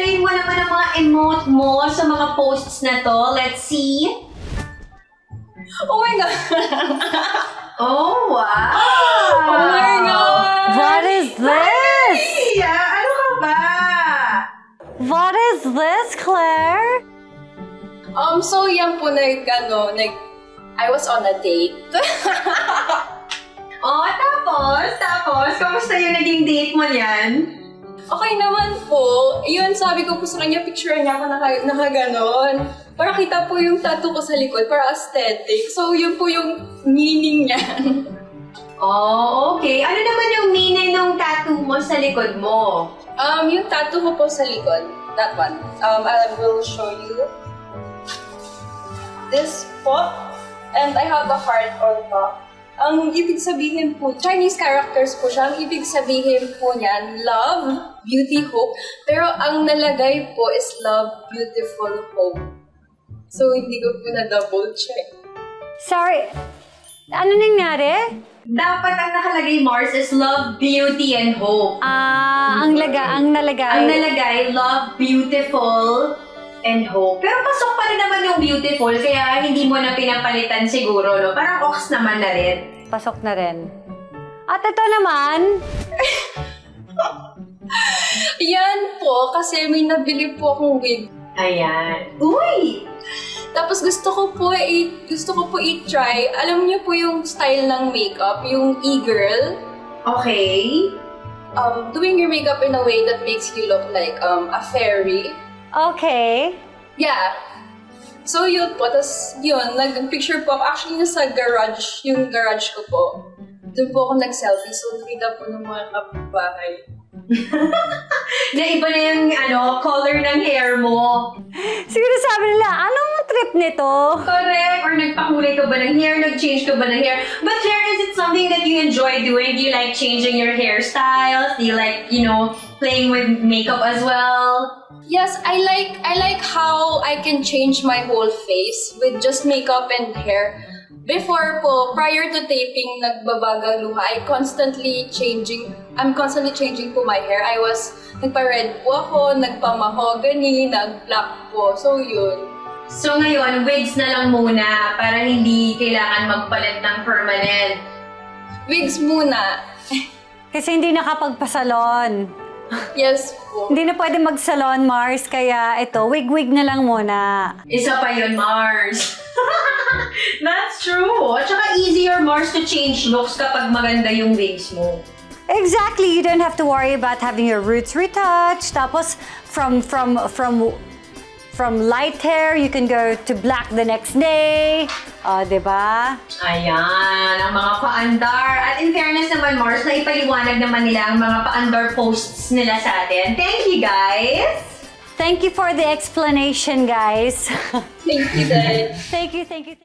explain mo naman ang mga emote mo sa mga posts na to. Let's see. Oh my God! Oh, wow! Oh my God! What is this? Ano ka ba? What is this, Claire? So yan po, I was on a date. Oh, tapos, kamusta yung naging date mo yan? Okay naman po. Yun, sabi ko po sa kanya, picture niya ako nakaganon. Para kita po yung tattoo ko sa likod, para aesthetic. So, yun po yung meaning niyan. Oh, okay. Ano naman yung meaning ng tattoo mo sa likod mo? Yung tattoo ko po sa likod, that one. I will show you. This po, and I have a heart on top. Ang ibig sabihin po, Chinese characters po siya. Ang ibig sabihin po niyan, love, beauty, hope. Pero ang nalagay po is love, beautiful, hope. So, hindi ko po na-double check. Sorry, ano nangyari? Dapat ang nakalagay, Mars, is love, beauty, and hope. Ang nalagay. Ang nalagay, love, beautiful, and hope. Pero pasok pa rin naman yung beautiful, kaya hindi mo na pinapalitan siguro, no? Parang ox naman na rin. Pasok na rin. At ito naman. Yan po, kasi may nabili po akong wig. Ayan. Uy! Tapos gusto ko po i-try. Alam niyo po yung style ng makeup, yung e-girl. Okay. Doing your makeup in a way that makes you look like a fairy. Okay. Yeah. So yun po, tapos yun, nag-picture po ako. Actually, nasa garage, yung garage ko po. Doon po ako nag-selfie, so nakita po ng mga kapitbahay. Na iba na yung color ng hair mo. Siguro sabi nila, anong trip nito? Correct. Or nagpakulay ka ba ng hair? Nag-change ka ba ng hair? But Claire, is it something that you enjoy doing? Do you like changing your hairstyles? Do you like, playing with makeup as well? Yes, I like how I can change my whole face with just makeup and hair. Before po, prior to taping nagbabagang luha, I'm constantly changing po my hair. Nagpa-red po ako, nagpa-mahogany, nag-black po. So yun. So ngayon, wigs na lang muna para hindi kailangan magpalit ng permanent. Wigs muna. Kasi hindi nakapagpasalon. Yes po. Hindi na pwede mag-salon, Mars, kaya ito, wig-wig na lang muna. Isa pa yun, Mars. That's true. At saka easier, Mars, to change looks kapag maganda yung wigs mo. Exactly. You don't have to worry about having your roots retouched. Tapos, from light hair, you can go to black the next day. Diba? Ayan, ang mga paandar. At in fairness naman, Mars, na ipaliwanag naman nila ang mga paandar posts nila sa atin. Thank you, guys! Thank you for the explanation, guys. Thank you, guys. Thank you.